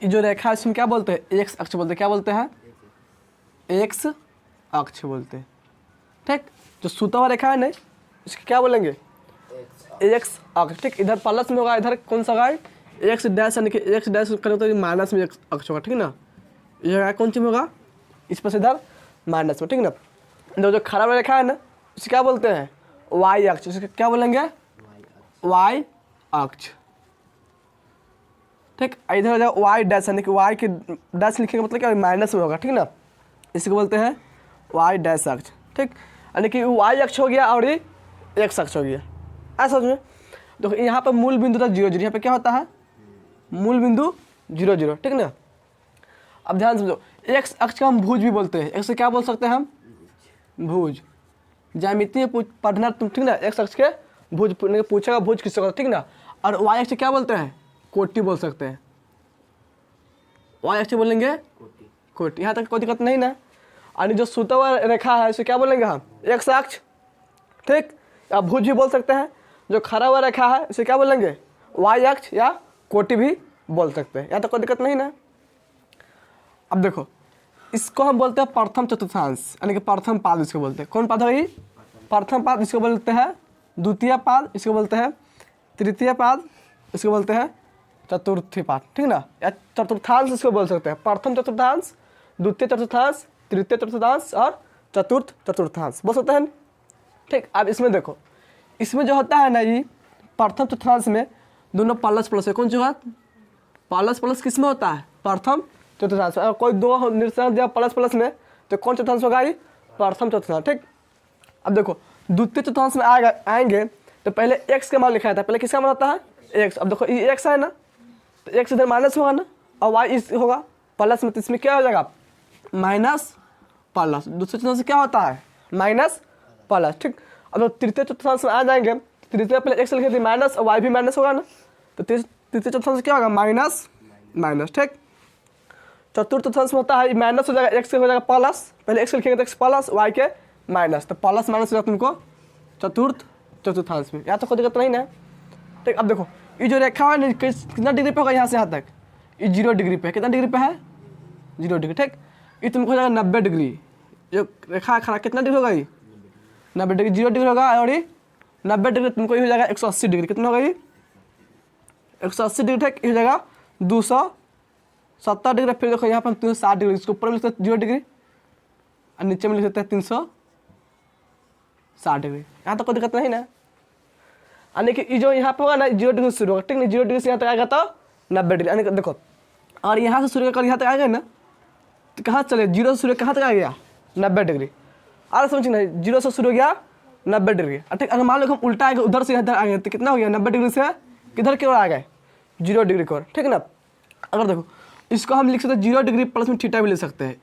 ये जो रेखा है इसमें क्या बोलते हैं, एक्स अक्ष बोलते हैं। क्या बोलते हैं, एक्स अक्ष बोलते हैं। ठीक, जो सूता हुआ रेखा है ना इसकी क्या बोलेंगे, एक्स अक्ष। ठीक, इधर प्लस में होगा, इधर कौन सा होगा, एक्स डैश, यानी कि एक्स डैश करें तो माइनस में एक्स अक्ष होगा। ठीक ना, ये कौन सी में होगा, इस पर से इधर माइनस में। ठीक ना, जो खड़ा हुआ रेखा है ना उसे क्या बोलते हैं, वाई अक्ष। इसके क्या बोलेंगे, वाई अक्ष। ठीक, इधर हो जाए वाई डैश, यानी कि वाई के डैश लिखेंगे मतलब क्या, माइनस में होगा। ठीक ना, इसको बोलते हैं वाई डैश अक्ष। ठीक, यानी कि वाई अक्ष हो गया और ये एक्स अक्ष हो गया। ऐसा समझ में। देखो यहाँ पर मूल बिंदु था 0 0, यहाँ पे क्या होता है, मूल बिंदु 0 0। ठीक ना, अब ध्यान समझो, एक्स अक्ष का हम भुज भी बोलते हैं। एक्स से क्या बोल सकते हैं हम, भुज। ज्यामिति में पढ़ना तुम, ठीक ना, एक्स अक्ष के भुज पूछेगा, भुज किससे होता है। ठीक ना, और वाई अक्ष क्या बोलते हैं, कोटि बोल सकते हैं। वाई अक्ष बोलेंगे कोटि। यहाँ तक कोई दिक्कत नहीं ना। और जो सूता हुआ रेखा है इसे क्या बोलेंगे हम, एक्स अक्ष। ठीक, या भुज भी बोल सकते हैं। जो खड़ा हुआ रेखा है इसे क्या बोलेंगे, वाई अक्ष या कोटि भी बोल सकते हैं। यहाँ तक कोई दिक्कत नहीं ना। अब देखो इसको हम बोलते हैं प्रथम चतुर्थांश, यानी कि प्रथम पाद इसको बोलते हैं। कौन पाद है, प्रथम पाद इसको बोलते हैं, द्वितीय पाद इसको बोलते हैं, तृतीय पाद इसको बोलते हैं, चतुर्थी पाद। ठीक ना, या चतुर्थांश इसको बोल सकते हैं। प्रथम चतुर्थांश, द्वितीय चतुर्थांश, तृतीय चतुर्थांश और चतुर्थ चतुर्थांश बोल सकते हैं। ठीक, अब इसमें देखो, इसमें जो होता है ना, ये प्रथम चतुर्थांश में दोनों प्लस प्लस है। कौन सी बात, प्लस प्लस किस में होता है, प्रथम चतुर्थांश। अगर कोई दो निशान दिया प्लस प्लस में तो कौन चतुर्थांश होगा, ये प्रथम चतुर्थांश। ठीक, अब देखो द्वितीय चतुर्थांश में आएंगे तो पहले एक्स का मान लिखा जाता है। पहले किसका मान होता है, एक्स। अब देखो ये एक्स है ना, तो एक्स इधर माइनस होगा ना, और वाई इस होगा प्लस में, तो इसमें क्या हो जाएगा, माइनस प्लस। दूसरे चतुर्थांश से क्या होता है, माइनस प्लस। ठीक, अब तृतीय चतुर्थांश में आ जाएंगे, तृतीय पहले एक्स लिखे थे माइनस, और वाई भी माइनस होगा ना, तो तृतीय चतुर्थांश क्या होगा, माइनस माइनस। ठीक, चतुर्थ चतुर्थांश में होता है माइनस हो जाएगा, एक्स से हो जाएगा प्लस, पहले एक्स लिखेंगे तो एक्स प्लस, वाई के माइनस, तो प्लस माइनस हो जाएगा तुमको चतुर्थ चतुर्थांश में। यहाँ तो कोई दिक्कत नहीं ना। ठीक, अब देखो ये जो रेखा है कितना डिग्री पे होगा, यहाँ से यहाँ तक ये 0 डिग्री पे है। कितना डिग्री पे है, 0 डिग्री। ठीक, ये तुमको हो जाएगा 90 डिग्री। जो रेखा खड़ा कितना डिग्री होगा, ये 90 डिग्री। 0 डिग्री होगा और ये 90 डिग्री, तुमको ये हो जाएगा 180 डिग्री। कितना होगा ये, 180 डिग्री। ठीक, ये हो जाएगा 270 डिग्री। फिर देखो यहाँ पर 360 डिग्री, इसको ऊपर में लिखते हैं 0 डिग्री और नीचे में लिख देते हैं 360 डिग्री। यहाँ तक कोई दिक्कत नहीं ना। यानी कि ये जो यहाँ पे होगा ना 0 डिग्री से शुरू होगा। ठीक, नहीं 0 डिग्री से यहाँ तक आएगा तो 90 डिग्री। यानी कि देखो, और यहाँ से शुरू कर यहाँ तक आएगा ना, तो कहाँ चले, 0 से शुरू कहाँ तक आ गया, 90 डिग्री। और समझिए ना, 0 से शुरू हो गया 90 डिग्री। ठीक, अगर मान लो हम उल्टा आएगा, उधर से इधर आएंगे तो कितना हो गया, 90 डिग्री से किधर की ओर आ गए, 0 डिग्री की ओर। ठीक ना, अगर देखो इसको हम लिख सकते हैं 0 डिग्री प्लस में थीटा भी ले सकते हैं।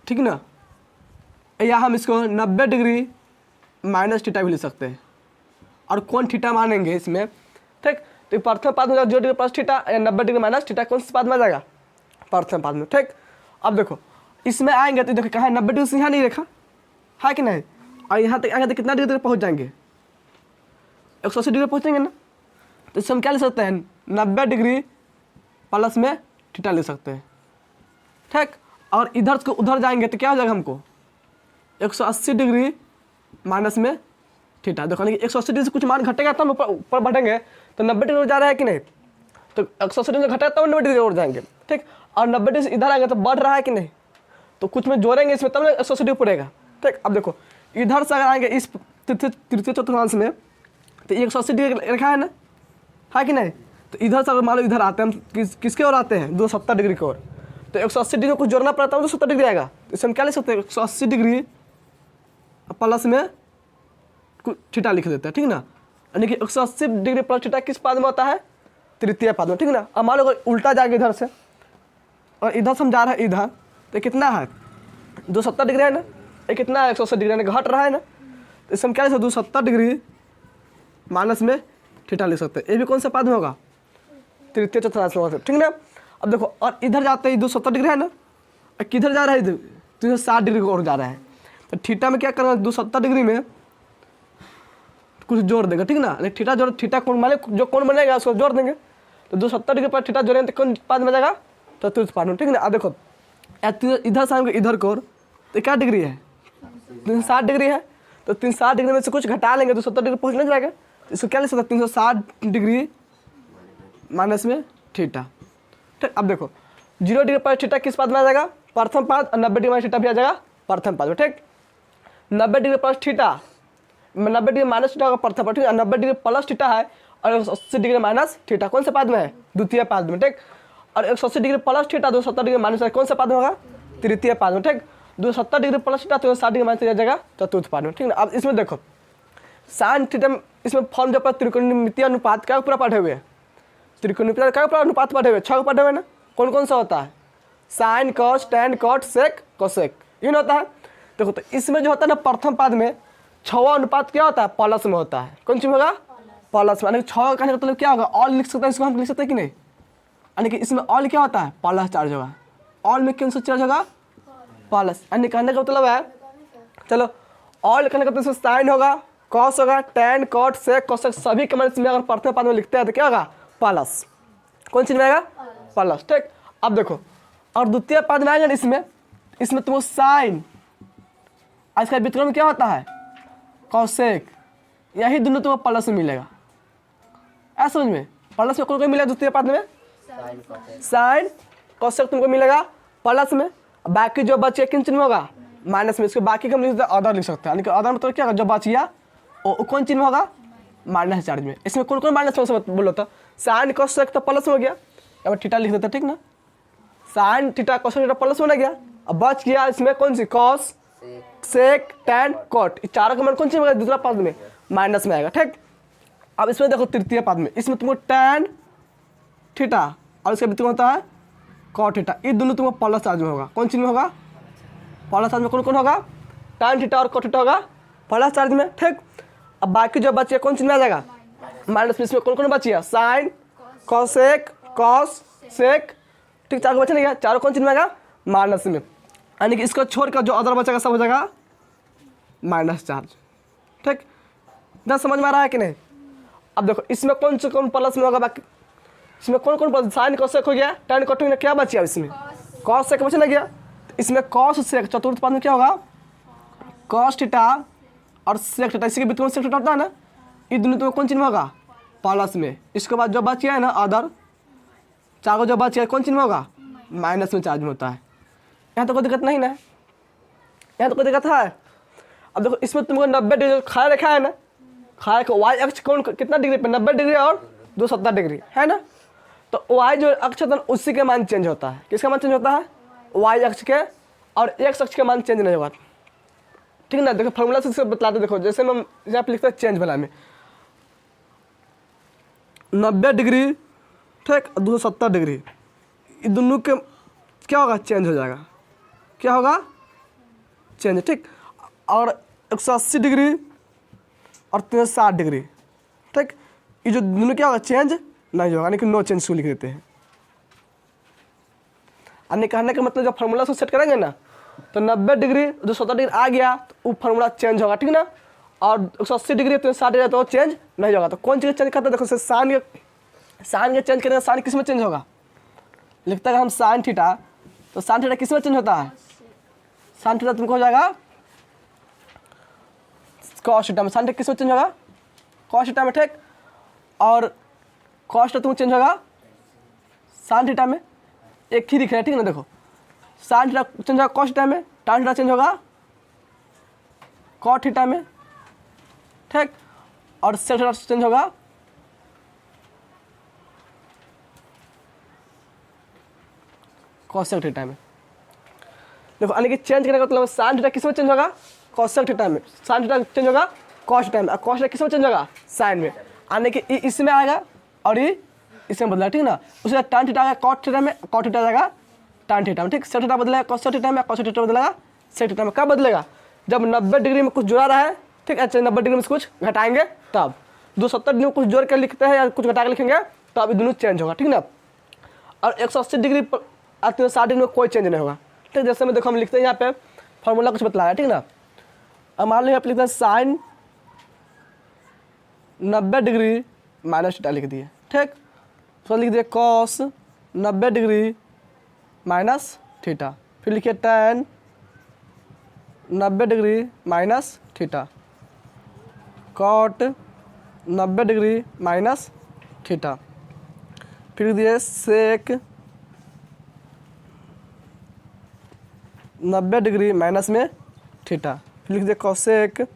ठीक ना, या हम इसको 90 डिग्री माइनस थीटा भी ले सकते हैं। और कौन थीटा मानेंगे इसमें, ठीक, तो प्रथम पाद में 0 डिग्री प्लस थीटा या 90 डिग्री माइनस थीटा, कौन से पाद में आ जाएगा, प्रथम पाद में। ठीक, अब देखो इसमें आएंगे तो देखो कहाँ 90 डिग्री से यहाँ नहीं रेखा है कि नहीं, और यहाँ तक आएंगे तो कितना डिग्री तक पहुँच जाएंगे, 180 डिग्री पहुँचेंगे ना। तो इससे हम क्या ले सकते हैं, 90 डिग्री प्लस में थीटा ले सकते हैं। ठीक, और इधर से उधर जाएंगे तो क्या हो जाएगा हमको, 180 डिग्री माइनस में थीटा। देखो कि 180 डिग्री से कुछ मान घटेगा तब ऊपर बढ़ेंगे, तो 90 डिग्री जा रहा है कि नहीं, तो 180 डिग्री से घटेगा तब 90 डिग्री और जाएंगे। ठीक, और 90 डिग्री से इधर आएंगे तो बढ़ रहा है कि नहीं, तो कुछ में जोड़ेंगे इसमें तब 180 डिग्री पड़ेगा। ठीक, अब देखो इधर से अगर आएंगे इस तृतीय चतुर्थांश में तो 180 डिग्री रखा है ना, है कि नहीं, तो इधर से अगर मान लो इधर आते हैं हम किसके ओर आते हैं, 270 डिग्री की ओर, तो 180 डिग्री कुछ जोड़ना पड़ता है तो 270 डिग्री आएगा। तो इसे हम क्या लिख सकते हैं, 180 डिग्री प्लस में कुछ थीटा लिख देते हैं। ठीक ना, यानी कि 180 डिग्री प्लस थीटा किस पाद में होता है, तृतीय पाद में। ठीक ना, अब मान लो अगर उल्टा जाएगा इधर से और इधर से हम जा रहे हैं इधर, तो कितना है, 270 डिग्री है ना, ये कितना है 180 डिग्री, यानी घट रहा है ना, तो इसे हम क्या लिख सकते हैं, 270 डिग्री माइनस में थीटा लिख सकते हैं। ये भी कौन सा पाद में होगा, तृतीय चतुर्थांश में होगा। ठीक ना, अब देखो और इधर जाते हैं 270 डिग्री है ना, किधर जा रहा है, इधर 360 डिग्री की ओर जा रहा है, तो थीटा में क्या करना है, 270 डिग्री में कुछ जोड़ देंगे। ठीक ना, थीटा जोड़, थीटा कोण माने जो कोण बनेगा उसको जोड़ देंगे, तो 270 डिग्री पर थीटा जोड़ेंगे तो कौन पाद में जाएगा, चतुर्थ पाद में, ठीक है ना। अब देखो इधर से हम इधर को तो क्या डिग्री है, 360 डिग्री है, तो 360 डिग्री में से कुछ घटा लेंगे तो 70 डिग्री पहुँच नहीं जाएगा। इसको क्या लिख सकते हैं, 360 डिग्री माइनस में थीटा, ठीक। अब देखो 0 डिग्री पर थीटा किस पाद में आ जाएगा, प्रथम पाद, और 90 डिग्री माइनस थीटा भी आ जाएगा प्रथम पाद में, ठीक। 90 degree plus theta, 90 degree minus theta होगा प्रथम पाद, ठीक है। 90 डिग्री प्लस थीटा है और 180 डिग्री माइनस थीटा कौन से पाद में है, द्वितीय पाद में, ठीक। और 180 degree plus theta 270 degree minus कौन सा पाद में होगा, तृतीय पाद में, ठीक। 270 degree plus theta 360 degree minus आ जाएगा चतुर्थ पाद में, ठीक है। अब इसमें देखो साइन थीटा में इसमें फॉर्म जब त्रिकोणमितीय अनुपात क्या पूरा पढ़े हुए हैं, त्रिकोणमितीय क्या पूरा अनुपात पढ़े हुए, 6 पढ़े हुए ना, कौन कौन सा होता है, sine cos tan cot sec cosec, ये ना होता है। देखो तो इसमें जो होता है ना प्रथम पाद में 6वां अनुपात क्या होता है, प्लस में होता है, कौन चीज होगा, प्लस में। यानी 6 का मतलब क्या होगा, ऑल लिख सकते हैं, इसको हम लिख सकते हैं कि नहीं, यानी कि इसमें ऑल क्या होता है, प्लस चार्ज होगा, ऑल में कौन सा चार्ज होगा, प्लस। यानी कहने का मतलब है, चलो ऑल कहने का मतलब साइन होगा, कॉस होगा, टैन कॉट सेक कोसेक सभी के मतलब अगर प्रथम पाद में लिखते हैं तो क्या होगा, प्लस, कौन चीज में आएगा, प्लस, ठीक। अब देखो और द्वितीय पाद में आएगा इसमें तुमको साइन, आज का व्युत्क्रम क्या होता है, कॉसेक, यही दोनों तुमको प्लस में मिलेगा, ऐसा समझ में, प्लस में कौन कौन मिलेगा द्वितीय पाद में, साइन कॉसेक तुमको मिलेगा प्लस में, बाकी जो बचे किन चिन्ह में होगा, माइनस में। इसको बाकी का हम लिख सकते हैं, अदर लिख सकते हैं, यानी कि अदर मतलब क्या होगा, जो बच गया वो कौन चिन्ह में होगा, माइनस चार्ज में। इसमें कौन कौन माइनस में बोलो तो, साइन कॉसेक तो प्लस में हो गया, अब थीटा लिख देते हैं, ठीक ना, sine theta cosec theta plus में हो गया, अब बच गया इसमें कौन सी, कॉस सेक टैन कॉट, चारों का मान कौन सी में दूसरा पाद में माइनस में आएगा, ठीक। अब इसमें देखो तृतीय पाद में इसमें तुमको टैन थीटा और इसका व्युत्क्रम होता है कॉट थीटा, ये दोनों तुमको प्लस चार्ज में होगा, कौन चीज में होगा, प्लस चार्ज में कौन कौन होगा, टैन थीटा और कॉट थीटा होगा प्लस चार्ज में, ठीक। अब बाकी जो बचे कौन चीज में आ जाएगा, माइनस में। इसमें कौन कौन बची है, साइन कोसेक कॉस सेक, ठीक, चार को बचे नहीं, चारों कौन चीज में आएगा, माइनस में। यानी कि इसको छोड़कर जो अदर बचेगा सब हो जाएगा माइनस चार्ज, ठीक। इतना समझ में आ रहा है कि नहीं। अब देखो इसमें कौन से कौन प्लस में होगा, बाकी इसमें कौन कौन प्लस, साइन कॉसेक हो गया, टैन कॉट हो गया, क्या बचा इसमें, कॉस सेक बचा ना गया, इसमें कॉस सेक चतुर्थ पाद में क्या होगा, कॉस थीटा और सेक थीटा, इसी के व्युत्क्रम सेक थीटा होता है ना, ये दोनों तो कौन चीज में होगा, प्लस में। इसके बाद जो बच गया है ना अदर, चार को जो बच गया कौन चीज में होगा, माइनस में चार्ज में होता है। यहाँ तो कोई दिक्कत नहीं ना, यहाँ तो कोई दिक्कत है। अब देखो इसमें तुमको 90 डिग्री खाया रखा है ना, खाया को वाई अक्ष कौन कितना डिग्री पे, 90 डिग्री और 270 डिग्री है ना, तो वाई जो अक्ष होता है उसी के मान चेंज होता है, किसका मान चेंज होता है, वाई अक्ष के, और एक्स अक्ष के मान चेंज नहीं होगा, ठीक है ना। देखो फॉर्मूला से बतलाते, देखो जैसे हम यहाँ पे लिखते हैं चेंज वाला में 90 डिग्री, ठीक, 270 डिग्री, ये दोनों के क्या होगा, चेंज हो जाएगा, क्या होगा, चेंज, ठीक। और 180 डिग्री और 360 डिग्री, ठीक, ये जो दोनों क्या होगा, चेंज नहीं होगा, यानी कि नो चेंज को लिख देते हैं। यानी कहने का मतलब जब फार्मूला से सेट करेंगे ना तो 90 डिग्री 270 डिग्री आ गया तो वो फार्मूला चेंज होगा, ठीक ना। और 180 डिग्री 360 डिग्री तो चेंज नहीं होगा। तो कौन चीज़ चेंज करते हैं, देखो साइन के चेंज करेंगे, साइन किस में चेंज होगा, लिखता है हम साइन थीटा, तो साइन थीटा किस में चेंज होता है, साइन थीटा तुमको हो जाएगा कॉस थीटा में, साइन थीटा किस में चेंज होगा, कॉस थीटा में, ठीक। और कॉस थीटा तुमको चेंज होगा साइन थीटा में, एक ही दिख रहा है, ठीक है ना। देखो साइन थीटा चेंज होगा कॉस थीटा में, टैन थीटा चेंज होगा कॉट थीटा में, ठीक। और सेक थीटा चेंज होगा कॉसेक थीटा में। देखो यानी कि चेंज करने का मतलब साइन थीटा किस में चेंज होगा, कॉसेक थीटा में, साइन थीटा चेंज होगा कॉस थीटा में, और कॉस थीटा किस में चेंज होगा, साइन में। यानी कि इसमें आएगा और ये इसमें बदला, ठीक ना। उसके बाद टैन थीटा आएगा कॉट थीटा में, कॉट थीटा जाएगा टैन थीटा में, ठीक। सेक थीटा बदलेगा कॉसेक थीटा में, कॉसेक थीटा बदलेगा सेक थीटा में। कब बदलेगा, जब 90 डिग्री में कुछ जुड़ा रहा है, ठीक। अच्छा 90 डिग्री में से कुछ घटाएंगे तब, 270 डिग्री में कुछ जोड़ कर लिखते हैं या कुछ घटा कर लिखेंगे तो अब दोनों चेंज होगा, ठीक ना। और 180 डिग्री 360 डिग्री में कोई चेंज नहीं होगा, ठीक। जैसे में देखो हम लिखते हैं यहाँ पे फॉर्मूला कुछ बतलाया, ठीक ना। अब मान लो यहाँ पे लिखते हैं साइन 90 डिग्री माइनस थीटा लिख दिए, ठीक। तो लिख दिए कॉस 90 डिग्री माइनस थीटा, फिर लिखिए tan 90 degree minus theta, cot 90 degree minus theta, फिर दिए सेक 90 डिग्री माइनस में थीटा, फिर लिख दिए कॉसेक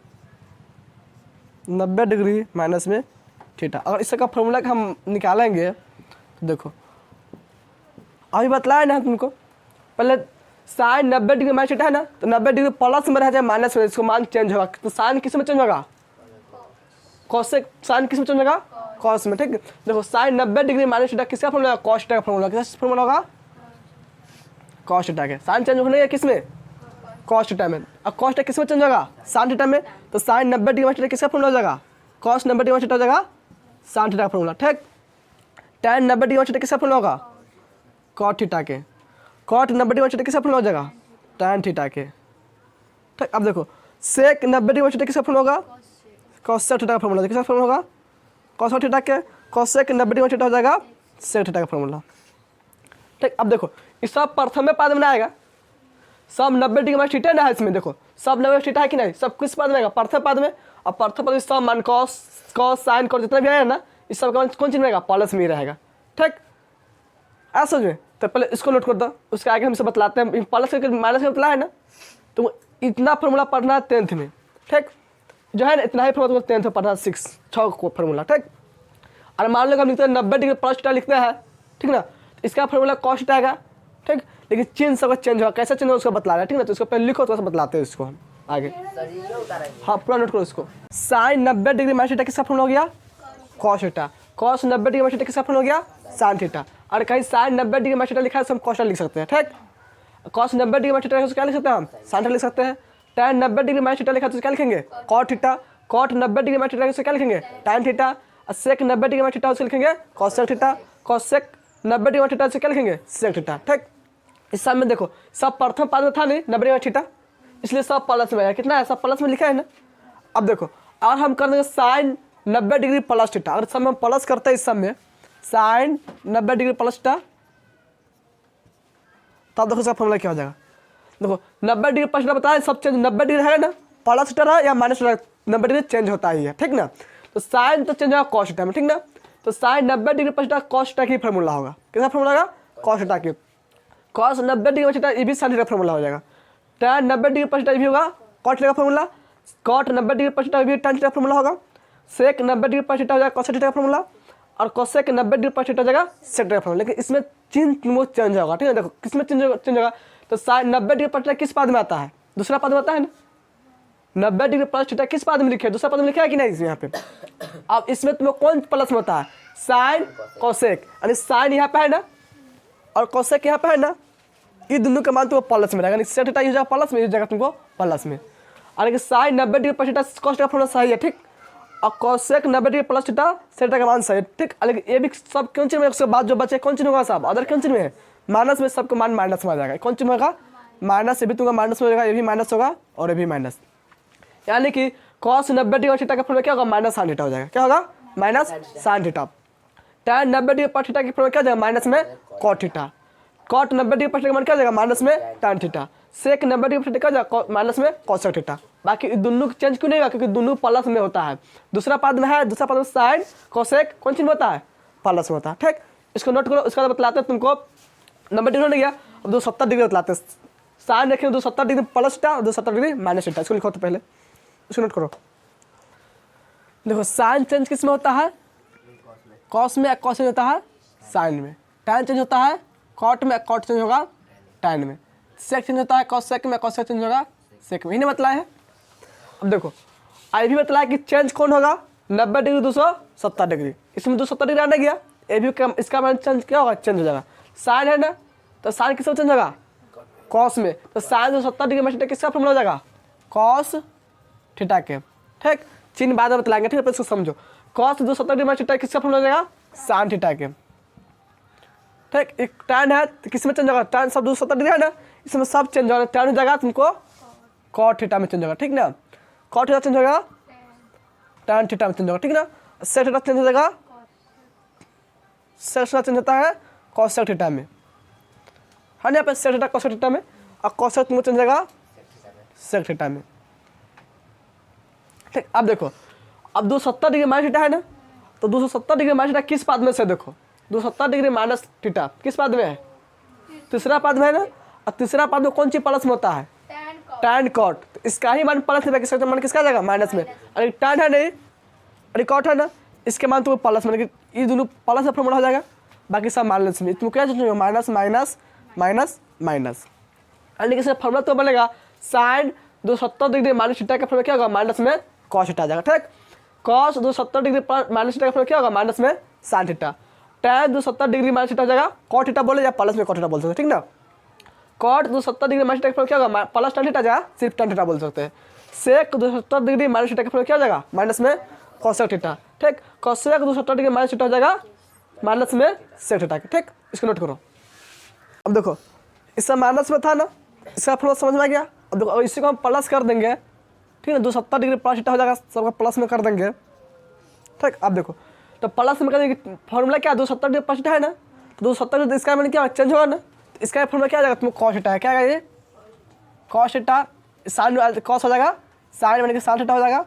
90 डिग्री माइनस में थीटा। अगर इसका फॉर्मूला हम निकालेंगे तो देखो अभी बतलाया ना तुमको, पहले साइन 90 डिग्री माइनस थीटा है ना, तो 90 डिग्री प्लस में रह जाए माइनस में, इसको मान चेंज होगा, तो साइन किस में चेंज होगा, कॉसेक साइन किस में चेंज होगा, कॉस में। ठीक, देखो साइन 90 डिग्री माइनस थीटा किसका फॉर्मूला, कॉस थीटा का फॉर्मूला, किसका फॉर्मूला होगा, कॉस थीटा के। साइन चेंज होने किस में, कॉस थीटा में। अब कॉस थीटा किस में चेंज होगा, साइन थीटा में, तो साइन 90 डिग्री माइनस थीटा किसका फॉर्मूला हो जाएगा, कॉस 90 डिग्री माइनस थीटा हो जाएगा साइन थीटा का फॉर्मूला। ठीक, tan 90 डिग्री माइनस थीटा किसका फॉर्मूला होगा, कॉट थीटा के, कॉट 90 डिग्री माइनस थीटा किसका फॉर्मूला हो जाएगा, tan थीटा के। ठीक, अब देखो सेक 90 डिग्री माइनस थीटा किसका फॉर्मूला होगा, कॉसेक थीटा का फॉर्मूला, किसका फॉर्मूला होगा, कॉस थीटा के, कॉसेक 90 डिग्री माइनस थीटा हो जाएगा सेक थीटा का फॉर्मूला। ठीक, अब देखो इस सब प्रथम में पद में आएगा, सब 90 डिग्री माइनस थीटा ना है इसमें, देखो सब 90 थीटा है कि नहीं, सब किस पद में आएगा, प्रथम पद में। और प्रथम पद में सब मान कॉस कॉस साइन कॉस जितना भी आएगा ना, इस सब का कौन चीज रहेगा, प्लस में ही रहेगा। ठीक, ऐसा समझ में, तो पहले इसको नोट कर दो, उसके आगे हमसे बतलाते हैं, प्लस करके माइनस का बतला है ना, तो इतना फॉर्मूला पढ़ना है 10th में। ठीक, जो है ना इतना ही फॉर्मूला 10th में पढ़ना, 6 को फॉर्मूला। ठीक, और मान लो हम लिखते हैं 90 डिग्री प्लस थीटा लिखते हैं, ठीक ना, तो इसका फॉर्मूला कॉस थीटा आएगा। ठीक, लेकिन चिन्ह सब चेंज होगा, कैसे चेंज होगा उसको बतला रहा है, ठीक ना, तो इसको पहले लिखो तो बतलाते हैं इसको हम आगे। हाँ पूरा नोट करो इसको। साइन 90 डिग्री माइनस थीटा किसका फॉर्मूला हो गया, cos theta, cos 90 degree minus theta किसका फॉर्मूला हो गया, साइन थीटा। और कहीं साइन 90 डिग्री माइनस थीटा लिखा है तो हम कॉस लिख सकते हैं। ठीक, कॉस 90 डिग्री माइनस थीटा क्या लिख सकते हैं हम, साइन थीटा लिख सकते हैं। tan 90 डिग्री माइनस थीटा लिखा तो क्या लिखेंगे, cot theta, cot 90 degree minus theta क्या लिखेंगे, tan थीटा। और सेक 90 डिग्री माइनस थीटा उसको लिखेंगे cosec theta, cosec 90 degree minus theta से क्या लिखेंगे, सेक थीटा। ठीक, इस सब में देखो सब प्रथम पद में था नहीं 90 डिग्री माइनस थीटा, इसलिए सब प्लस में है, कितना है, सब प्लस में लिखा है ना। अब देखो और हम कर देंगे साइन 90 डिग्री प्लस थीटा, अगर सब में हम प्लस करते हैं इस सब में साइन 90 डिग्री प्लस थीटा, तब देखो इसका फॉर्मूला क्या हो जाएगा। देखो 90 डिग्री प्लस थीटा बताया, सब चेंज 90 डिग्री है ना, प्लस थीटा रहा या माइनस थीटा, 90 डिग्री चेंज होता ही है। ठीक ना, तो साइन तो चेंज होगा कॉस थीटा में। ठीक ना, तो sine 90 degree plus theta cos theta की फॉर्मूला होगा, किसका फॉर्मूला होगा, कॉस थीटा की। कॉस 90 डिग्री प्लस थीटा ये भी साइन थीटा फॉर्मूला हो जाएगा। tan 90 डिग्री प्लस थीटा भी होगा कॉट थीटा का formula, cot 90 degree plus theta भी tan थीटा का फॉर्मूला होगा। सेक 90 डिग्री प्लस थीटा हो जाएगा कॉस थीटा का फॉर्मूला, और कोसेक 90 डिग्री प्लस थीटा हो जाएगा सेक थीटा का फॉर्मूला। लेकिन इसमें चिन्ह वो चेंज होगा। ठीक है, देखो किसमें चेंज होगा, तो साइन 90 डिग्री प्लस थीटा किस पद में आता है, दूसरा पद में आता है ना। 90 डिग्री प्लस थीटा किस पद में लिखे है, दूसरा पद में लिखा है कि नहीं इसमें यहाँ पे। अब इसमें तुम्हें कौन प्लस में होता है, साइन कोसेक, यानी साइन यहाँ पे है ना और कोसेक यहाँ पे है ना, ये दोनों का मान तुमको प्लस में रहेगा, सेक थीटा हो जाएगा प्लस में, हो जाएगा तुमको प्लस में। और sine 90 degree plus theta cos theta का फॉर्मूला सही है। ठीक, और cosec 90 degree plus theta sec theta का मान सही है। ठीक, लेकिन ये भी सब कौन चीज में, उसके बाद जो बचे कौन चीज होगा, सब अदर कौन चीज में है, माइनस में, सबका मान माइनस में आ जाएगा। कौन चीज में होगा, माइनस, ये भी तुमका माइनस में हो जाएगा, ये भी माइनस होगा और ये भी माइनस, यानी कि कॉस 90 डिग्री थीटा का फॉर्मूला क्या होगा, माइनस साइन थीटा हो जाएगा। क्या होगा, minus sine theta. tan 90 degree plus theta की फॉर्मूला क्या हो जाएगा, माइनस में cot theta. Cot 90 degree plus theta का मान क्या हो जाएगा, माइनस में tan theta. Sec 90 degree plus theta क्या हो जाएगा, माइनस में कोसेक थीटा। बाकी दोनों चेंज क्यों नहीं होगा, क्योंकि दोनों प्लस में होता है। दूसरा पद में है, दूसरा पद में साइन कोसेक कौन चीज में होता है, प्लस में होता है। ठीक, इसको नोट करो। उसका बतलाते हैं तुमको 90 डिग्री नहीं गया, अब 270 डिग्री बतलाते हैं। साइन रखेंगे 270 डिग्री प्लस थीटा और 270 डिग्री माइनस थीटा, इसको लिखो तो पहले, इसको नोट करो। देखो साइन चेंज किस में होता है, कॉस में, कॉस चेंज होता है साइन में। tan चेंज होता है कॉट में, कॉट चेंज होगा tan में। सेक चेंज होता है कॉसेक में, कॉसेक चेंज होगा सेक में। इन्हें बतलाया है। अब देखो आई भी बतलाया कि चेंज कौन होगा, 90 डिग्री 270 डिग्री, इसमें 270 डिग्री आने गया, ये भी कम, इसका मान चेंज क्या होगा, चेंज हो जाएगा। साइन है ना, तो साइन किस में चेंज होगा, कॉस में, तो साइन 270 डिग्री में किसका फॉर्मूला हो जाएगा, कॉस थीटा के। ठीक, चिन्ह बाद में बतलाएंगे। ठीक है, इसको समझो। कॉस 270 डिग्री में थीटा किसका फॉर्मूला हो जाएगा, साइन थीटा के। ठीक, एक tan है तो किस में चेंज होगा, tan सब 270 डिग्री है ना, इसमें सब चेंज होगा, tan हो जाएगा तुमको कॉट थीटा में चेंज होगा। ठीक ना, कॉट थीटा चेंज होगा tan थीटा में चेंज होगा। ठीक ना, सेक थीटा चेंज हो जाएगा, सेक थीटा चेंज होता है कोसेक थीटा में। है ना यहाँ पे सेक थीटा कोसेक थीटा में, और कोसेक तुमको चेंज जाएगा सेक थीटा में। ठीक, अब देखो अब 270 डिग्री माइनस थीटा है ना, तो 270 डिग्री माइनस थीटा किस पद में से, देखो 270 डिग्री माइनस थीटा किस पद में है, तीसरा पद में है ना, और तीसरा पद में कौन सी प्लस में होता है, टैन कॉट, तो इसका ही मान प्लस में, किसका मान किसका जाएगा माइनस में, अरे टैन है नहीं अरे कॉट है ना, इसके मान तो प्लस में, ये दोनों प्लस में फॉर्मूला हो जाएगा, बाकी सब माइनस में, तुम क्या सोचोगे माइनस माइनस माइनस माइनस, यानी कि फॉर्मूला तो बनेगा साइन 270 डिग्री माइनस थीटा का फॉर्मूला क्या होगा माइनस में कॉस थीटा आ जाएगा। ठीक, कॉस 270 डिग्री माइनस थीटा का फॉर्मूला क्या होगा माइनस में sine theta, tan 270 degree minus theta हो जाएगा कॉट थीटा बोले या प्लस में कॉट थीटा बोल सकते हैं। ठीक ना, कॉट 270 डिग्री माइनस थीटा का फॉर्मूला क्या होगा प्लस टैन थीटा जाएगा, सिर्फ टैन थीटा बोल सकते हैं। सेक 270 डिग्री माइनस थीटा का फॉर्मूला क्या हो जाएगा माइनस में कोसेक थीटा। ठीक, कोसेक 270 डिग्री माइनस थीटा हो जाएगा माइनस में सेक थीटा। ठीक, इसको नोट करो। अब देखो इसका माइनस में था ना, इसका फॉर्मूला समझ में आ गया। अब देखो अब इसी को हम प्लस कर देंगे, ठीक है, 270 डिग्री प्लस थीटा हो जाएगा, सबका प्लस में कर देंगे। ठीक, अब देखो तो प्लस में कर देंगे, फॉर्मूला क्या 270 डिग्री प्लस थीटा है ना, तो 270 डिग्री इसका मैंने क्या चेंज होगा ना, तो इसका फॉर्मूला क्या आ जाएगा तुम्हें कॉस थीटा है, क्या ये कॉस थीटा, साइन कॉस हो जाएगा, साइन मैंने कि साइन थीटा हो जाएगा।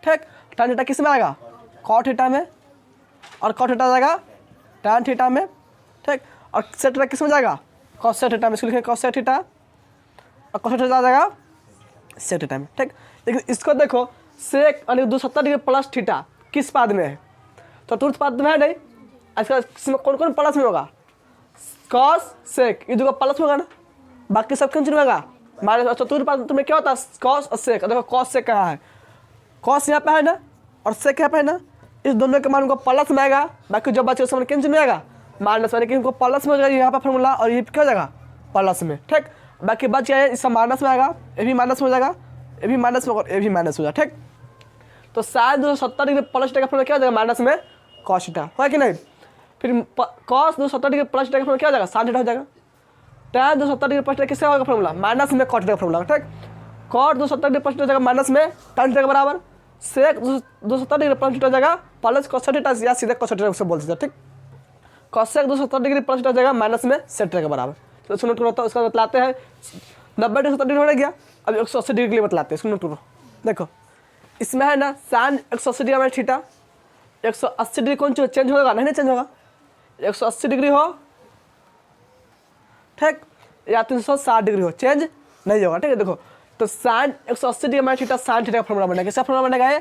ठीक, टैन थीटा किस में आएगा कॉट थीटा में, और कॉट थीटा आ जाएगा टैन थीटा में। ठीक, और सेक थीटा किस में जाएगा कोसेक थीटा में, इसको लिखेंगे कोसेक थीटा, और कोसेक थीटा आ जाएगा सेक थीटा में। ठीक, लेकिन इसको देखो सेक यानी 270 डिग्री प्लस थीटा किस पद में है, चतुर्थ पद में है नहीं, इसका इसमें कौन कौन प्लस में होगा कॉस सेक, ये दो प्लस में होगा ना, बाकी सब कैंसिल होगा माइनस। चतुर्थ पद में क्या होता है कॉस और सेक, देखो कॉस सेक कहाँ है, कॉस यहाँ पे है ना और सेक यहाँ पे है ना, इस दोनों के मान को प्लस में आएगा, बाकी जो बचे उसमें कैंसिल में आएगा माइनस, यानी कि इनको प्लस में हो जाएगा यहाँ पर फॉर्मूला, और ये क्या हो जाएगा प्लस में। ठीक, बाकी बच गया है इसका माइनस में आएगा, ये भी माइनस में हो जाएगा, ये भी माइनस में, ये भी माइनस हो जाएगा। ठीक, तो साइन 270 डिग्री प्लस थीटा का फॉर्मूला क्या हो जाएगा माइनस में कॉस थीटा, है कि नहीं। फिर कॉस 270 डिग्री प्लस थीटा का फॉर्मूला क्या हो जाएगा साइन थीटा हो जाएगा। टैन 270 डिग्री प्लस थीटा किसका होगा फॉर्मूला माइनस में कॉट थीटा का फॉर्मूला। ठीक, कॉट 270 डिग्री प्लस थीटा हो जाएगा माइनस में टैन थीटा के बराबर, सेक 270 डिग्री प्लस थीटा हो जाएगा प्लस कोसेक थीटा, या सीधे कोसेक थीटा से बोल सकते हैं। ठीक, कोसेक 270 डिग्री प्लस थीटा हो जाएगा माइनस में सेक थीटा के बराबर। तो इसको नोट करो, तो उसका बतलाते हैं 90 डिग्री 70 डिग्री हो गया, अब 180 डिग्री के लिए बतलाते हैं, इसको नोट करो। देखो इसमें है ना sine 180 degree minus theta, 180 degree कौन चेंज होगा नहीं चेंज होगा, 180 डिग्री हो ठीक, या 360 डिग्री हो चेंज नहीं होगा। ठीक है, देखो तो sine 180 degree minus theta sine theta का फॉर्मूला बनेगा, किसका फॉर्मूला बनेगा ये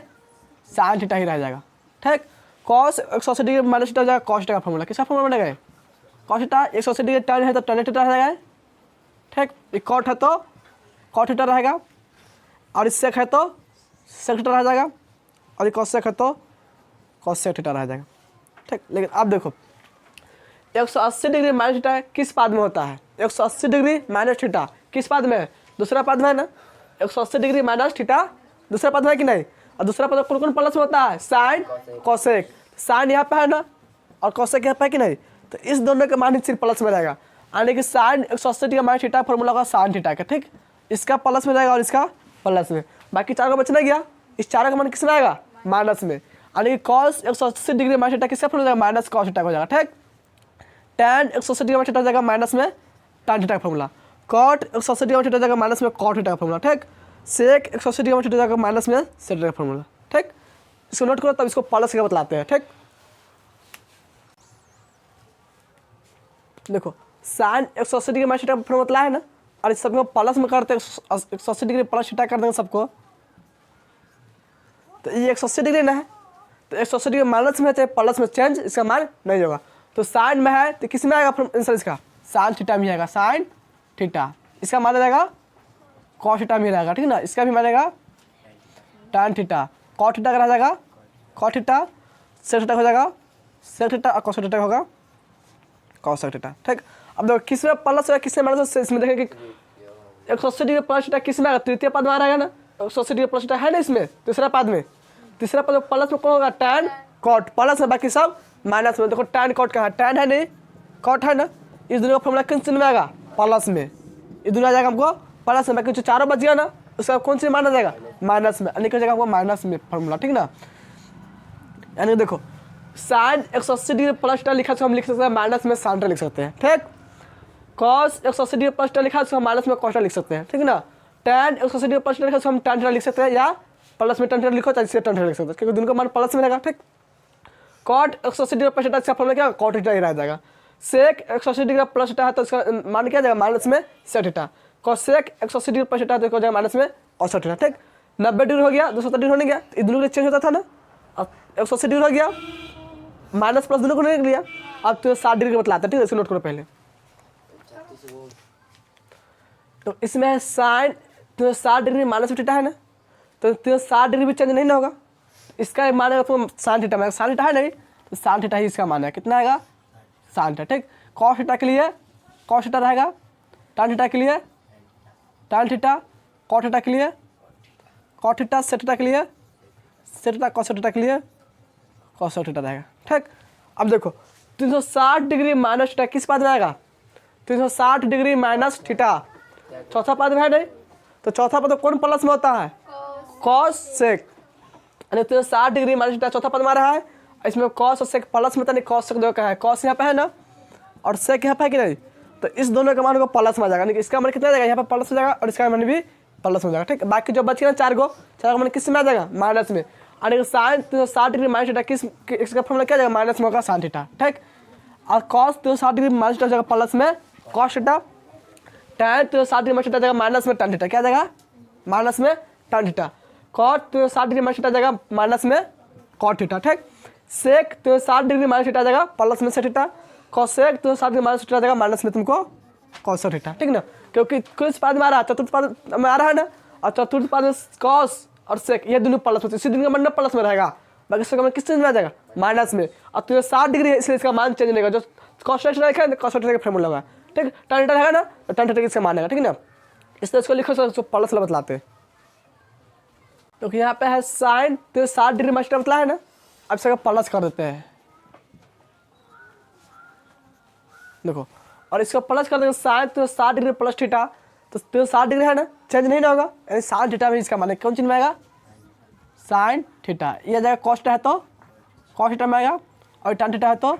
साइन थीटा ही रह जाएगा। ठीक, कॉस 180 डिग्री माइनस थीटा हो जाएगा कॉस थीटा का फॉर्मूला, किसका फॉर्मूला बनेगा ये कॉस थीटा, 180 डिग्री टैन है तो टैन थीटा रहेगा। ठीक, ये कॉट है तो कॉट थीटा रहेगा, और इस सेक है तो सेक थीटा रह जाएगा, और ये कोसेक है तो कोसेक थीटा रह जाएगा। ठीक, लेकिन अब देखो 180 डिग्री माइनस थीटा किस पद में होता है, 180 डिग्री माइनस थीटा किस पद में है दूसरा पद में है ना, 180 डिग्री माइनस थीटा दूसरा पद में है कि नहीं, और दूसरा पद कौन कौन प्लस में होता है साइन कोसेक, साइन यहाँ पे है ना और कोसेक यहाँ पे है कि नहीं, तो इस दोनों के मान सिर्फ प्लस में रहेगा, यानी कि sine 180 degree minus theta formula होगा साइन थीटा का। ठीक, इसका प्लस में जाएगा और इसका प्लस में, बाकी चारों का बचना गया, इस चारों का मान किस में आएगा माइनस में, यानी कि कॉस 180 डिग्री माइनस थीटा किसका फॉर्मूला जाएगा माइनस कॉस थीटा हो जाएगा। ठीक, टैन 180 डिग्री माइनस थीटा हो जाएगा माइनस में टैन थीटा का formula, cot 180 degree minus theta हो जाएगा माइनस में कॉट थीटा का फॉर्मूला। ठीक, सेक 180 डिग्री माइनस थीटा हो जाएगा माइनस में सेक थीटा का फॉर्मूला। ठीक, इसको नोट करो, तब इसको प्लस करके बतलाते हैं। ठीक, देखो साइन 180 डिग्री माइनस थीटा का फॉर्मूला बतला है ना, और इस सबको प्लस में करते हैं 180 डिग्री प्लस थीटा कर देंगे सबको, तो ये 180 डिग्री ना है तो 180 डिग्री माइनस में चाहे प्लस में चेंज इसका मान नहीं होगा, तो साइन में है तो किस में आएगा आंसर इसका साइन थीटा में आएगा, साइन थीटा इसका मान रहेगा कॉस थीटा में रहेगा। ठीक है ना, इसका भी मानेगा टैन थीटा, कॉस थीटा का रह जाएगा कॉस थीटा, सेक थीटा हो जाएगा सेक थीटा, और कॉस थीटा होगा कॉस थीटा। ठीक, अब देखो किस में प्लस है किस में माइनस है, इसमें देखेंगे 180 डिग्री प्लस थीटा किस में आएगा तृतीय पद में आ रहेगा ना, 180 डिग्री प्लस थीटा है ना इसमें तीसरा पद में, तीसरा पद प्लस में कौन होगा टैन कॉट, प्लस है बाकी सब माइनस में। देखो टैन कॉट कहाँ है, टैन है नहीं कॉट है ना, इस दोनों का फॉर्मूला किन चिन्ह में आएगा प्लस में, ये दोनों आ जाएगा हमको प्लस में, बाकी जो चारों बच गया ना उसका कौन सी माना जाएगा माइनस में, यानी कि जाएगा हमको माइनस में फॉर्मूला। ठीक ना, यानी देखो साइन 180 डिग्री प्लस थीटा लिखा तो हम लिख सकते हैं माइनस में साइन थीटा लिख सकते हैं। ठीक, कॉस 180 डिग्री प्लस टेन लिखा है, उसको हम माइनस में कॉस लिख सकते हैं, ठीक है ना। टेन 180 डिग्री प्लस टेन लिखा है, उसको हम टेन लिख सकते हैं, या प्लस में टेन लिखो चाहे टेन लिख सकते हैं, क्योंकि दोनों का मान प्लस में रहेगा, ठीक। कॉट 180 डिग्री प्लस इसका फॉर्मूला क्या कॉट थीटा ही रह जाएगा। सेक 180 डिग्री प्लस थीटा है तो इसका मान क्या जाएगा माइनस में sec theta. Cosec 180 degree plus theta तो हो जाएगा माइनस में कॉस थीटा, ठीक। 90 डिग्री हो गया, 270 डिग्री होने गया, ये दोनों के चेंज होता था ना। अब 180 डिग्री हो गया, माइनस प्लस दोनों को नहीं लिया, अब तो 60 डिग्री बतलाता है, ठीक है, इसको नोट करो पहले। तो इसमें है साइन, तो 60 डिग्री माइनस थीटा है ना, तो 60 डिग्री भी चेंज नहीं ना होगा, इसका मान है तो साइन थीटा में, साइन थीटा है नहीं तो साइन थीटा ही इसका मान है, कितना आएगा साइन थीटा, ठीक। कॉस थीटा के लिए कॉस थीटा रहेगा, tan थीटा के लिए tan थीटा, कॉट थीटा के लिए कॉट थीटा, सेक थीटा के लिए सेक थीटा, कॉस थीटा के लिए कॉस थीटा रहेगा, ठीक। अब देखो 360 डिग्री माइनस थीटा किस पाद में आएगा, 360 डिग्री माइनस थीटा चौथा पद में है नहीं, तो चौथा पद कौन प्लस में होता है कॉस सेक, यानी 360 डिग्री माइनस थीटा चौथा पद में आ रहा है, इसमें कॉस और सेक प्लस में, तो नहीं कॉस सेक दो का है, कॉस यहाँ पे है ना और सेक यहाँ पे है कि नहीं, तो इस दोनों का मान को प्लस में आ जाएगा, यानी कि इसका मान कितना जाएगा यहाँ पे प्लस हो जाएगा और इसका मान भी प्लस हो जाएगा, ठीक। बाकी जो बच गया ना चार का मान किस में आ जाएगा माइनस में, यानी साइन 360 डिग्री माइनस थीटा किस इसका फॉर्मूला क्या जाएगा माइनस में होगा साइन थीटा, ठीक। और कॉस 360 डिग्री माइनस थीटा जाएगा प्लस में cos theta, tan 360 degree minus theta जाएगा माइनस में tan थीटा, क्या जाएगा माइनस में tan theta. Cot 360 degree minus theta जाएगा माइनस में कॉट थीटा, ठीक। सेक 360 डिग्री माइनस थीटा जाएगा प्लस में sec theta, cosec 360 degree minus theta जाएगा माइनस में तुमको कॉस थीटा, ठीक ना, क्योंकि किस पाद में आ रहा है चतुर्थ पाद में आ रहा है ना, और चतुर्थ पाद में कॉस और सेक ये दोनों प्लस में, इसी दिन का मान प्लस में रहेगा, बाकी इसका किस चीज में आ जाएगा माइनस में, और 360 डिग्री इसलिए इसका मान चेंज नहीं होगा, जो कॉस थीटा लिखा है कॉस थीटा का फॉर्मूला होगा, ठीक। tan थीटा है ना तो tan थीटा किसका मान है, ठीक ना, इसलिए इसको लिखो सो प्लस बतलाते हैं। तो यहाँ पे है साइन 360 डिग्री माइनस थीटा बतला है ना, अब इसका प्लस कर देते हैं, देखो, और इसको प्लस कर देंगे साइन 360 डिग्री प्लस थीटा, तो 360 डिग्री है ना चेंज नहीं ना होगा, यानी साइन थीटा में इसका मान है कौन चीज में आएगा साइन थीटा, ये जाएगा कॉस थीटा है तो कॉस थीटा में आएगा, और tan थीटा है तो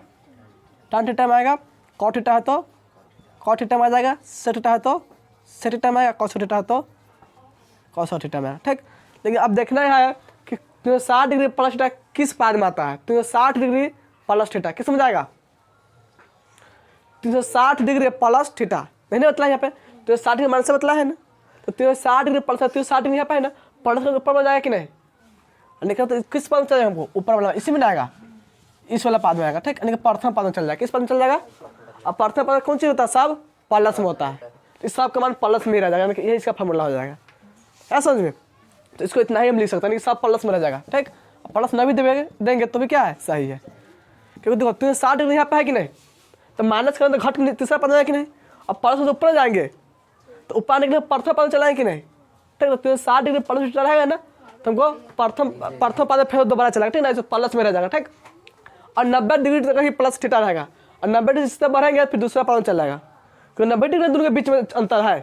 tan थीटा में आएगा, कॉट थीटा है तो कॉट थीटा में आ जाएगा, सेक थीटा है तो सेक थीटा में आएगा, कॉस थीटा है तो कॉस थीटा में आएगा, ठीक। लेकिन अब देखना है कि 360 डिग्री प्लस थीटा किस पाद में आता है, 360 डिग्री प्लस थीटा किस में जाएगा 360 डिग्री प्लस थीटा नहीं बतला यहाँ पे, 360 डिग्री माइनस से बतला है ना, तो 360 डिग्री प्लस 360 डिग्री यहाँ पे है ना, प्लस का ऊपर में जाएगा कि नहीं, निकल तो किस पद में चल जाएगा हमको ऊपर वाला, इसी में आएगा इस वाला पाद में आएगा, ठीक, यानी कि प्रथम पद में चल जाएगा, किस पद में चल जाएगा, अब प्रथम पद कौन चीज होता है सब प्लस में होता है, इस सब का मान प्लस में ही रह जाएगा, यानी कि ये इसका फॉर्मूला हो जाएगा, ऐसा समझ में, तो इसको इतना ही हम लिख सकते हैं कि सब प्लस में रह जाएगा, ठीक। प्लस न भी देंगे तो भी क्या है सही है, क्योंकि देखो 360 डिग्री यहाँ पे है कि नहीं, तो माइनस करें तो घट के तीसरा पद जाएगा कि नहीं, अब प्लस से ऊपर जाएंगे तो ऊपर आने के लिए प्रथम पद चलाएंगे कि नहीं, ठीक। तो 360 डिग्री प्लस रहेगा ना, तो हमको प्रथम पद फिर दोबारा चलाएगा, ठीक ना, इसे प्लस में रह जाएगा, ठीक। और 90 डिग्री तक ही प्लस थीटा रहेगा, और 90 डिग्री से बढ़ेंगे फिर दूसरा पद चल जाएगा, क्योंकि 90 डिग्री दोनों के बीच में अंतर है,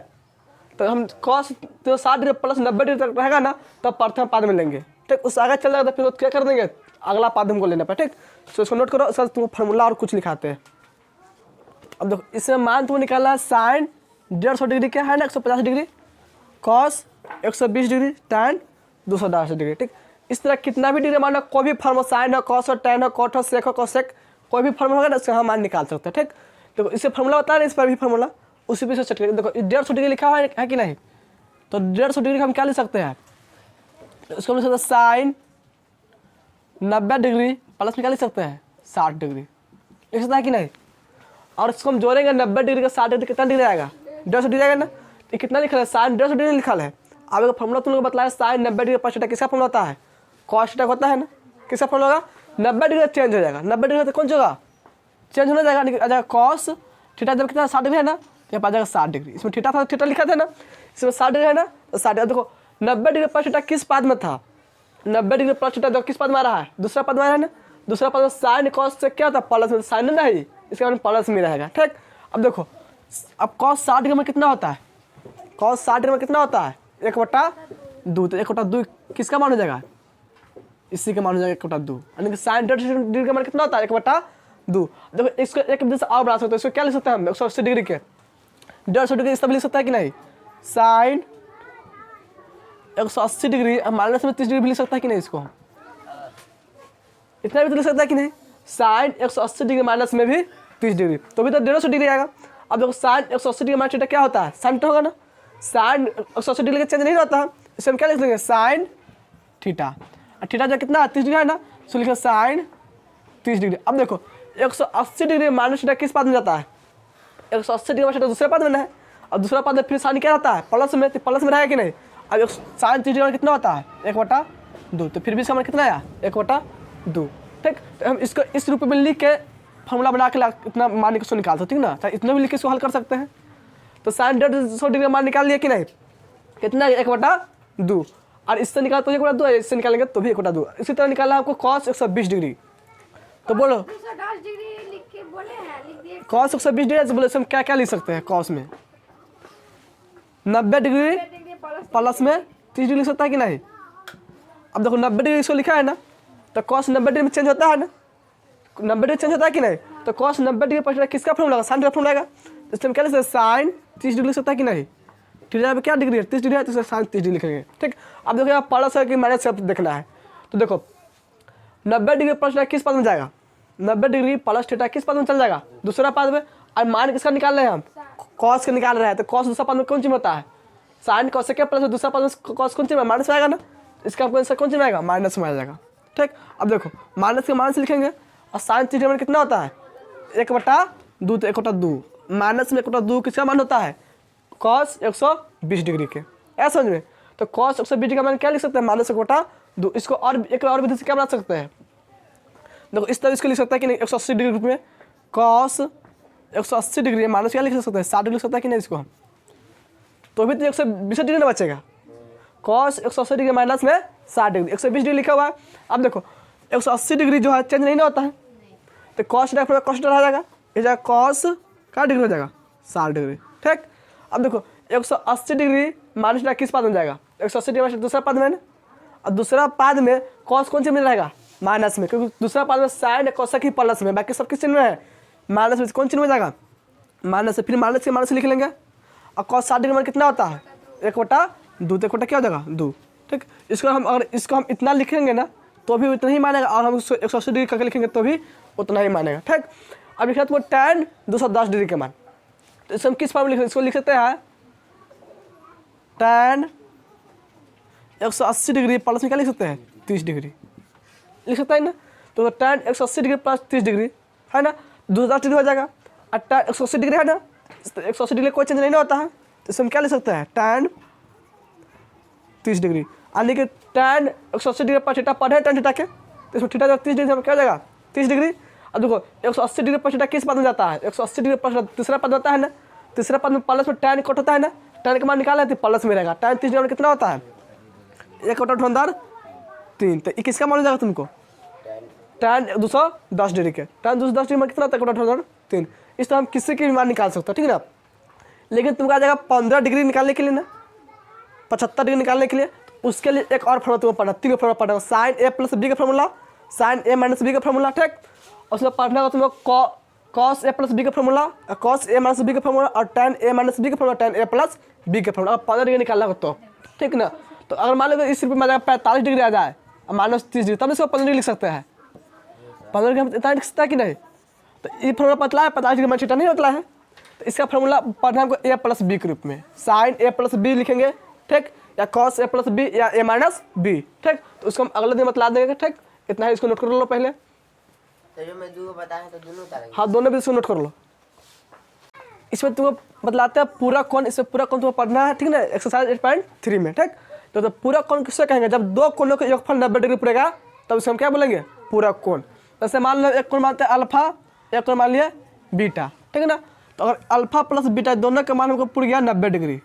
तो हम कॉस 360 डिग्री प्लस 90 डिग्री तक रहेगा ना तब प्रथम पद में लेंगे, ठीक। उससे आगे चल जाएगा तो फिर क्या कर देंगे अगला पद हमको लेना पड़े, ठीक। तो इसको नोट करो सर, तुम फॉर्मूला और कुछ लिखाते हैं। अब देखो इसमें मान तुमको निकालना है साइन 150 डिग्री क्या है ना 150 degree, cos 120 degree, tan 210 degree, ठीक। इस तरह कितना भी डिग्री मानना, कोई भी फॉर्मूला साइन हो कॉस हो tan हो कॉट हो सेक हो कोसेक कोई भी फॉर्मूला होगा ना उसका हम मान निकाल सकते हैं, ठीक। देखो इसे फॉर्मूला बता रहे इस पर भी फॉर्मूला उसी पे से देखो 150 डिग्री लिखा हुआ है कि नहीं, तो 150 डिग्री हम क्या लिख सकते हैं, इसको लिख सकते हैं साइन 90 डिग्री प्लस में क्या लिख सकते हैं 60 डिग्री लिख सकता है कि नहीं, और इसको हम जोड़ेंगे 90 डिग्री का 60 डिग्री कितना डिग्री आएगा 150 डिग्री आएगा ना, तो कितना लिखा है साइन 150 डिग्री लिखा है। अब अगर फॉर्मूला तुम लोग बताया साइन 90 डिग्री प्लस थीटा किसका फॉर्मूला होता है कॉस थीटा होता है ना, किसका फॉर्मूला होगा 90 डिग्री चेंज हो जाएगा, 90 डिग्री तो कौन सी होगा चेंज होना जाएगा, कॉस थीटा जब कितना 60 डिग्री है ना तो यहाँ पर आ जाएगा 60 डिग्री, इसमें थीटा था थीटा लिखा था ना, इसमें 60 डिग्री है ना तो 60 देखो 90 डिग्री प्लस थीटा किस पद में था, 90 डिग्री प्लस थीटा जो किस पद में आ रहा है दूसरा पद में आ रहा है ना, दूसरा पद में साइन कॉस से क्या होता है प्लस में, साइन नहीं इसके बाद प्लस में रहेगा, ठीक। अब देखो अब कॉस 60 डिग्री में कितना होता है, कॉस 60 डिग्री में कितना होता है 1/2, तो 1/2 किसका मान हो जाएगा इसी का मान हो जाएगा 1/2, यानी कि साइन 150 डिग्री का मान कितना होता है 1/2। देखो इसको एक बिंदु से और बढ़ा सकते हैं, इसको क्या लिख सकते हैं हम 180 डिग्री के 150 डिग्री इस तरह लिख सकता है कि नहीं, साइन 180 डिग्री माइनस में 30 डिग्री भी लिख सकता है कि नहीं, इसको इतना भी तो लिख सकता है कि नहीं, साइन 180 डिग्री माइनस में भी 30 डिग्री, तो भी तो 150 डिग्री आएगा। अब देखो साइन 180 डिग्री माइनस थीटा क्या होता है, साइन थीटा होगा ना, साइन 180 डिग्री का चेंज नहीं होता है, इसे हम क्या लिख लेंगे, साइन थीटा। और थीटा जो कितना 30 डिग्री है ना, तो लिखेंगे साइन 30 डिग्री। अब देखो 180 डिग्री माइनस थीटा किस पाद में जाता है, 180 डिग्री माइनस थीटा दूसरे पाद में ना है, और दूसरा पाद में फिर साइन क्या रहता है, प्लस में, तो प्लस में रहेगा कि नहीं। अब साइन 30 डिग्री कितना होता है, 1/2, तो फिर भी इसका मान कितना आया, 1/2। ठीक, तो हम इसको इस रूप में लिख के फॉर्मूला बना के इतना मान इसको निकाल सकते ठीक ना, चाहे इतना भी लिख के इसको हल कर सकते हैं। तो साइन 150 डिग्री मान निकाल लिया कि नहीं, कितना 1/2, और इससे निकाल तो 1/2, इससे निकालेंगे तो भी 1/2। इसी तरह निकालना आपको कॉस 120 डिग्री, तो बोलो कॉस 120 डिग्री बोले हम क्या क्या लिख सकते हैं, कॉस में 90 डिग्री प्लस में 30 डिग्री लिख सकता है कि नहीं। अब देखो 90 डिग्री इसको लिखा है ना, तो कॉस 90 डिग्री में चेंज होता है ना, 90 डिग्री चेंज होता है कि नहीं, तो कॉस 90 डिग्री पर किसका फॉर्मूला होगा, साइन का फॉर्मूला आएगा, इसलिए हम क्या लिख सकते हैं, साइन 30 डिग्री लिख सकता है कि नहीं। थीटा पे क्या डिग्री है, 30 डिग्री है, तो साइन 30 डिग्री लिखेंगे। ठीक, अब देखो यहाँ प्लस है कि माइनस है देखना है, तो देखो 90 डिग्री प्लस थीटा किस पद में जाएगा, 90 डिग्री प्लस थीटा किस पद में चल जाएगा, दूसरा पद में। और मान किसका निकाल रहे हैं हम, कॉस का निकाल रहे हैं, तो कॉस दूसरा पद में कौन चीज होता है, साइन कॉस के प्लस दूसरा पद में कॉस कौन चीज में माइनस में आएगा ना, इसका आपको आंसर कौन चीज में आएगा, माइनस में आ जाएगा। ठीक, अब देखो माइनस के माइनस लिखेंगे, और साइन 30 डिग्री कितना होता है, 1/2, तो 1/2 माइनस में 1/2 किसका मान होता है, कॉस 120 डिग्री के, ऐसा समझ में। तो कॉस 120 डिग्री का मान क्या लिख सकते हैं, माइनस 1/2। इसको और एक और विधि से क्या बना सकते हैं, देखो इस तरह इसको लिख सकता है कि नहीं, 180 डिग्री रूप में कॉस 180 डिग्री माइनस क्या लिख सकते हैं, 60 डिग्री लिख सकता है कि नहीं इसको हम, तो भी तो 120 डिग्री ना बचेगा, कॉस 180 डिग्री माइनस में 60 डिग्री, 120 डिग्री लिखा हुआ है। अब देखो 180 डिग्री जो है चेंज नहीं ना होता है, तो कॉस रह जाएगा, ये कॉस क्या डिग्री हो जाएगा, 60 डिग्री। ठीक, अब देखो 180 डिग्री माइनस थीटा किस पद में जाएगा, 180 डिग्री दूसरा पद में ना, और दूसरा पद में कॉस कौन से में रहेगा, माइनस में, क्योंकि दूसरा पद में साइन कोसक ही प्लस में, बाकी सब किस चिन्ह में है, माइनस में, कौन चिन्ह में जाएगा, माइनस से, फिर माइनस के माइनस लिख लेंगे। और कॉस 60 डिग्री मान कितना होता है, 1/2, तो 1/2 क्या हो जाएगा, 2। ठीक, इसको हम अगर इसको हम इतना लिखेंगे ना तो भी उतना ही मानेगा, और हम उसको 180 डिग्री करके लिखेंगे तो भी उतना ही मानेगा। ठीक, अब लिखा तो tan 210 डिग्री के मान, तो इसको हम किस फॉर्म में लिख, इसको लिख सकते हैं tan 180 डिग्री प्लस में क्या लिख सकते हैं, 30 डिग्री लिख सकता है ना, तो tan 180 डिग्री प्लस 30 डिग्री है ना, 210 डिग्री हो जाएगा। और tan 180 डिग्री है ना, 180 डिग्री कोई चेंज नहीं होता है, तो इसमें क्या लिख सकते हैं, tan 30 डिग्री, यानी कि tan 180 डिग्री पर थीटा पढ़े tan थीटा के, तो इसमें थीटा 30 डिग्री से क्या हो जाएगा, 30 डिग्री। अब देखो 180 डिग्री पर थीटा किस पद में जाता है, 180 डिग्री पर तीसरा पद होता है ना, तीसरा पद में प्लस में tan कट होता है ना, tan का मान निकाला है तो प्लस में रहेगा, tan 30 डिग्री कितना होता है, 1/3, तो ये किसका मान हो जाएगा तुमको, tan 210 डिग्री के, tan 210 डिग्री में कितना होता है, 1/3। इस तरह हम किसी की भी मान निकाल सकते हो, ठीक है ना। लेकिन तुमको आ जाएगा 15 डिग्री निकालने के लिए ना, 75 डिग्री निकालने के लिए, उसके लिए एक और फॉर्मूला तुमको पढ़ना, 3 फॉर्मूला पढ़ना, साइन ए प्लस बी का फॉर्मूला, साइन ए माइनस बी का फॉर्मूला। ठीक, उसमें पढ़ना होगा तुमको कॉस ए प्लस बी का formula, cos A minus B का फॉर्मूला, और tan ए माइनस बी का फॉर्मूला, tan ए प्लस बी का फॉर्मूला। 15 डिग्री निकालना हो तो ठीक ना। तो अगर मान लो इस रूप में आ जाएगा 45 डिग्री आ जाए और माइनस 30 डिग्री, तब इसको 15 डिग्री लिख सकते हैं, 15 डिग्री हम इतना लिख सकता है कि नहीं। तो ये फॉर्मूला पतला है, 45 डिग्री माइनस थीटा नहीं पतला है, तो इसका फॉर्मूला पढ़ना हमको ए प्लस बी के रूप में, साइन ए प्लस बी लिखेंगे। ठीक, या कॉस ए प्लस बी या ए माइनस बी। ठीक, तो उसको हम अगले दिन बतला देंगे। ठीक, इतना ही इसको नोट कर लो पहले। तो जो मैं दो बताया तो दोनों उतारेंगे। हाँ, दोनों भी इसको नोट कर लो। इसमें तुमको बतलाते हैं पूरा कोण, इसमें पूरा कोण तुमको पढ़ना है, ठीक ना, एक्सरसाइज 8.3 में। ठीक, तो पूरा कोण किससे कहेंगे, जब दो कोणों का योगफल 90 डिग्री पड़ेगा तब इसको हम क्या बोलेंगे, पूरा कोण। जैसे मान लो एक कोण मानते हैं अल्फा, एक कोण मान लिया बीटा, ठीक है ना। तो अगर अल्फा प्लस बीटा दोनों का मान हमको पूरा गया 90 डिग्री,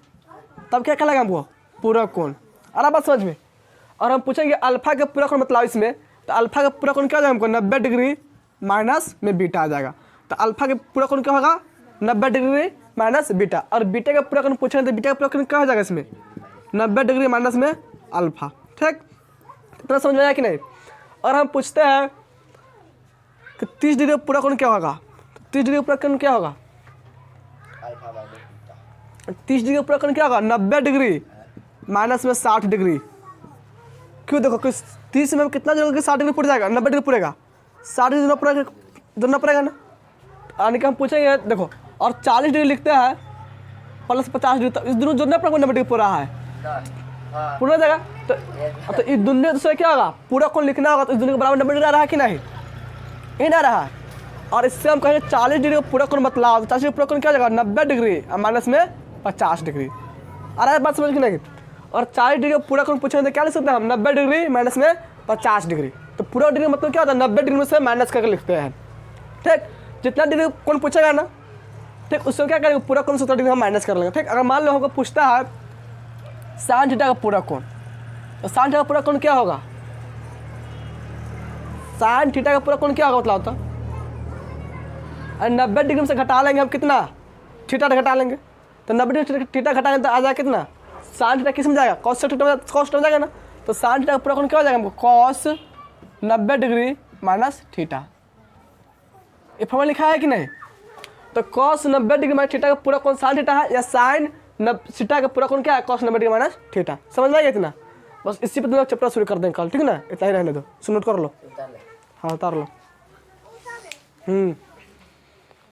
तब क्या कहलाएगा हमको, पूरा कोण। आ बात समझ में। और हम पूछेंगे अल्फा का पूरा कोण मतलब इसमें, तो अल्फा का पूरा कोण क्या हो जाएगा हमको 90 डिग्री माइनस में बीटा आ जाएगा। तो अल्फा का पूरा कोण क्या होगा 90 डिग्री माइनस बीटा, और बीटा का पूरा कोण पूछेंगे तो बीटा का पूरा कोण क्या हो जाएगा इसमें 90 डिग्री माइनस में अल्फा। ठीक, इतना समझ में आया कि नहीं। और हम पूछते हैं कि 30 डिग्री पूरा कोण क्या होगा, 30 डिग्री पूरा कोण क्या होगा, 30 डिग्री का पूरा कोण क्या होगा 90 डिग्री माइनस में 60 डिग्री। क्यों देखो कि 30 में कितना जगह 60 डिग्री पूरा जाएगा 90 डिग्री पूरेगा 60 डिग्री दोनों पड़ेगा ना। यानी कि हम पूछेंगे देखो और 40 डिग्री लिखते हैं प्लस 50 डिग्री, तो इस दोनों जोड़ने पर 90 डिग्री पूरा है पूरा जाएगा। तो इस दुनिया दूसरा क्या होगा पूरा कोण लिखना होगा तो इस दुनिया के बराबर 90 डिग्री आ रहा है कि नहीं, ये ना रहा है। और इससे हम कहेंगे 40 डिग्री का पूरा कोण बतलाओ, 40 डिग्री पूरा कोण क्या हो जाएगा 90 डिग्री और माइनस में 50 डिग्री। आ रहा है बात समझ कि नहीं। और 40 डिग्री का पूरा कोण पूछेंगे तो क्या लिख सकते हैं हम 90 डिग्री माइनस में 50 डिग्री। तो पूरा डिग्री मतलब क्या होता है 90 डिग्री में से माइनस करके लिखते हैं। ठीक, जितना डिग्री कोण पूछेगा ना ठीक उससे क्या करेंगे पूरा कोण 70 डिग्री हम माइनस कर लेंगे। ठीक, अगर मान लो हमको पूछता है sin थीटा का पूरा कोण, तो sin थीटा का पूरा कोण क्या होगा, sin थीटा का पूरा कोण क्या होगा बताओ तो। 90 डिग्री में से घटा लेंगे हम कितना थीटा घटा लेंगे, तो 90 डिग्री थीटा घटाएंगे तो आ जाएगा कितना sin थीटा किस में जाएगा cos थीटा जाएगा ना। तो sin थीटा का पूरा कोण क्या हो जाएगा हमको cos 90 डिग्री माइनस थीटा। ये फॉर्मूला लिखा है कि नहीं। तो cos 90 डिग्री माइनस थीटा का पूरा कोण sin थीटा है या sin थीटा का पूरा कोण क्या है cos 90 डिग्री माइनस थीटा। समझ में आइए इतना, बस इसी पे तुम लोग चैप्टर शुरू कर देंगे कल, ठीक है ना। इतना ही रहने दो, सुनोट कर लो। उतार ले। हाँ उतार लो।